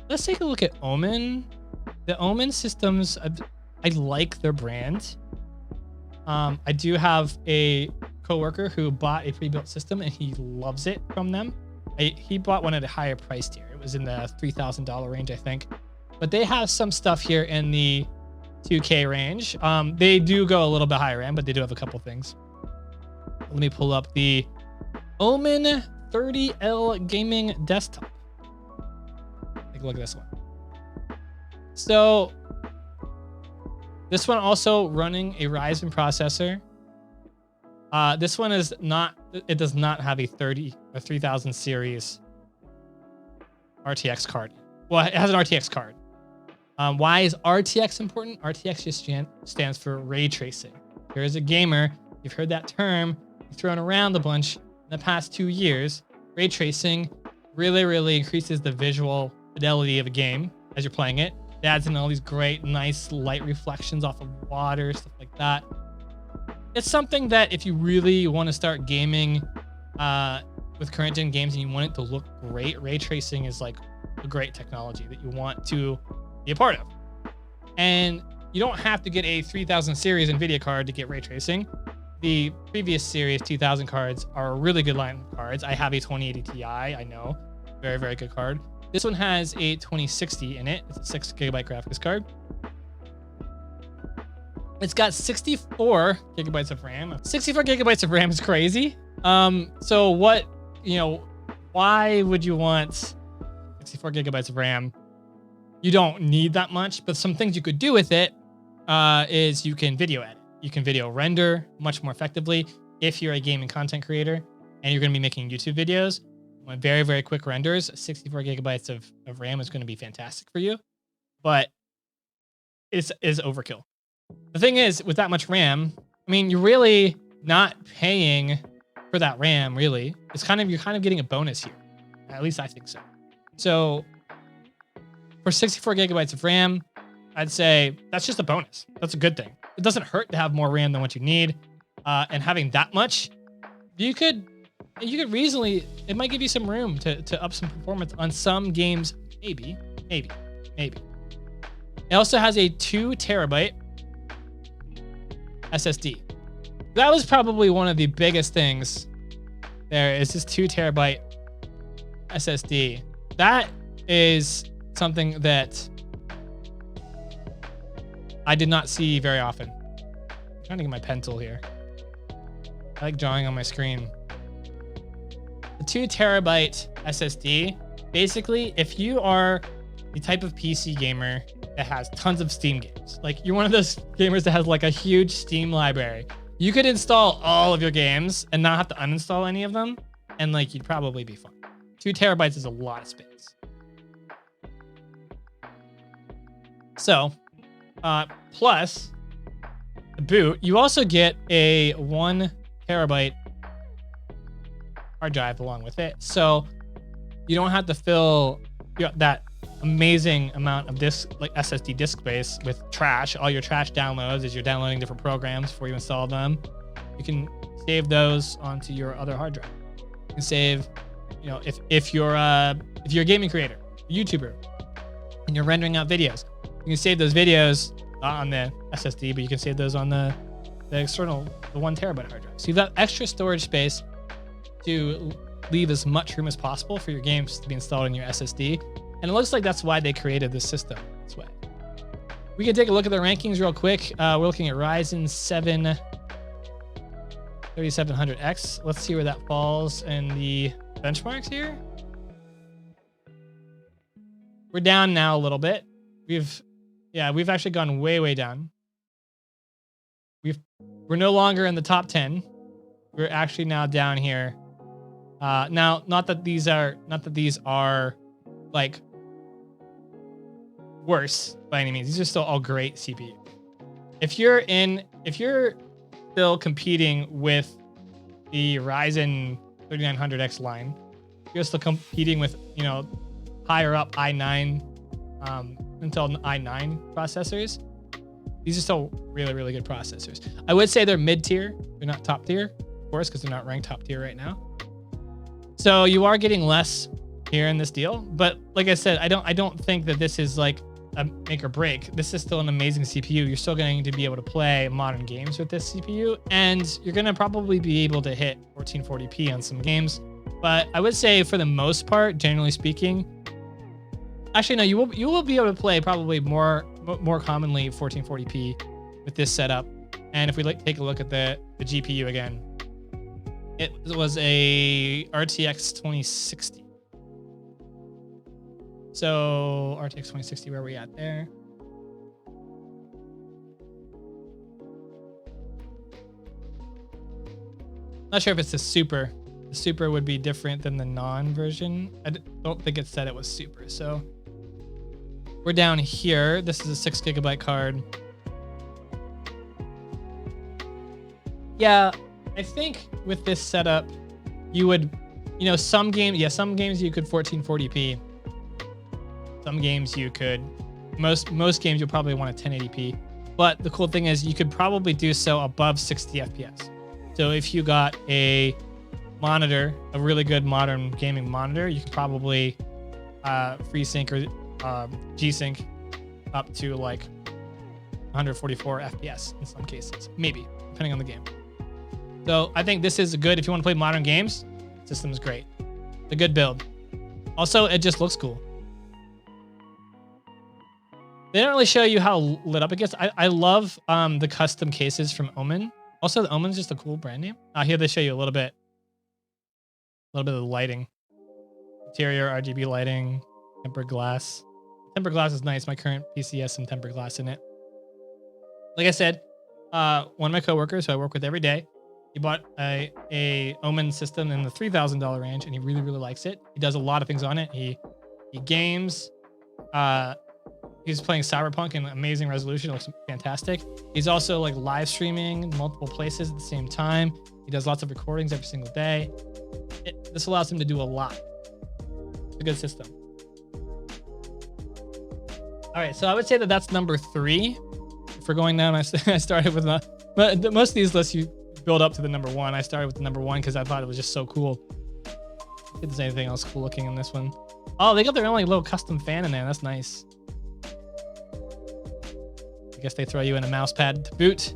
let's take a look at Omen. The Omen systems, I like their brand. I do have a coworker who bought a pre-built system and he loves it from them. He bought one at a higher price tier. It was in the $3,000 range, I think. But they have some stuff here in the 2K range. They do go a little bit higher end, but they do have a couple things. Let me pull up the OMEN 30L gaming desktop. Take a look at this one. So this one also running a Ryzen processor. This one is not, it does not have a 3000 series RTX card. Well, it has an RTX card. Why is RTX important? RTX just stands for ray tracing. If you're as a gamer, you've heard that term, you've thrown around a bunch in the past 2 years. Ray tracing really increases the visual fidelity of a game as you're playing it. It adds in all these great, nice light reflections off of water, stuff like that. It's something that if you really want to start gaming with current gen games and you want it to look great, ray tracing is like a great technology that you want to be a part of. And you don't have to get a 3000 series NVIDIA card to get ray tracing. The previous series 2000 cards are a really good line of cards. I have a 2080 Ti, I know, very good card. This one has a 2060 in it. It's a 6 GB graphics card. It's got 64 gigabytes of RAM. 64 gigabytes of RAM is crazy. So what, why would you want 64 gigabytes of RAM? You don't need that much, but some things you could do with it is you can video edit. You can video render much more effectively if you're a gaming content creator and you're going to be making YouTube videos. Very quick renders. 64 gigabytes of RAM is going to be fantastic for you, but it is overkill. The thing is, with that much RAM, I mean, you're really not paying for that RAM, really. You're kind of getting a bonus here. At least I think so. So for 64 gigabytes of RAM, I'd say that's just a bonus. That's a good thing. It doesn't hurt to have more RAM than what you need. And having that much, you could reasonably, it might give you some room to up some performance on some games. Maybe. It also has a 2 terabyte SSD. That was probably one of the biggest things there, is this 2 terabyte SSD. That is something that I did not see very often. I'm trying to get my pen tool here. I like drawing on my screen. The 2 terabyte SSD, basically, if you are the type of PC gamer that has tons of Steam games, like you're one of those gamers that has like a huge Steam library, you could install all of your games and not have to uninstall any of them, and like you'd probably be fine. 2 terabytes is a lot of space. So, plus the boot, you also get a 1 terabyte hard drive along with it. So you don't have to fill that amazing amount of SSD disk space with trash. All your trash downloads as you're downloading different programs before you install them. You can save those onto your other hard drive. You can save, if you're a gaming creator, a YouTuber, and you're rendering out videos, you can save those videos not on the SSD, but you can save those on the external, the 1 terabyte hard drive. So you've got extra storage space to leave as much room as possible for your games to be installed in your SSD. And it looks like that's why they created this system this way. We can take a look at the rankings real quick. We're looking at Ryzen 7 3700X. Let's see where that falls in the benchmarks here. We're down now a little bit. We've actually gone way down. We're no longer in the top 10. We're actually now down here. Now, not that these are like worse by any means. These are still all great CPU. If you're still competing with the Ryzen 3900X line, you're still competing with, higher up i9, Intel i9 processors. These are still really good processors. I would say they're mid-tier. They're not top tier, of course, because they're not ranked top tier right now. So you are getting less here in this deal. But like I said, I don't think that this is like a make or break. This is still an amazing CPU. You're still going to be able to play modern games with this CPU, and you're going to probably be able to hit 1440p on some games. But I would say for the most part, generally speaking, actually no, you will be able to play probably more commonly 1440p with this setup. And if we take a look at the GPU again, it was a RTX 2060. So RTX 2060, where are we at there? Not sure if it's the super. The super would be different than the non version. I don't think it said it was super. So we're down here. This is a 6 GB card. Yeah, I think with this setup, you would, you know, some games you could 1440p. Some games you could, most games you'll probably want a 1080p. But the cool thing is you could probably do so above 60 FPS. So if you got a monitor, a really good modern gaming monitor, you could probably FreeSync or G-Sync up to like 144 FPS in some cases, maybe, depending on the game. So I think this is good if you want to play modern games. System is great. It's a good build. Also, it just looks cool. They don't really show you how lit up it gets. I love the custom cases from OMEN. Also, the OMEN's just a cool brand name. Here they show you a little bit of the lighting. Interior RGB lighting, tempered glass. Tempered glass is nice. My current PC has some tempered glass in it. Like I said, one of my coworkers who I work with every day, he bought a OMEN system in the $3,000 range, and he really, really likes it. He does a lot of things on it. He games. He's playing Cyberpunk in amazing resolution. It looks fantastic. He's also like live streaming multiple places at the same time. He does lots of recordings every single day. This allows him to do a lot. It's a good system. All right, so I would say that that's number 3. If we're going down, I started with but most of these lists you build up to the number 1. I started with the number 1 because I thought it was just so cool. If there's anything else cool looking in this one. Oh, they got their own like little custom fan in there. That's nice. I guess they throw you in a mouse pad to boot.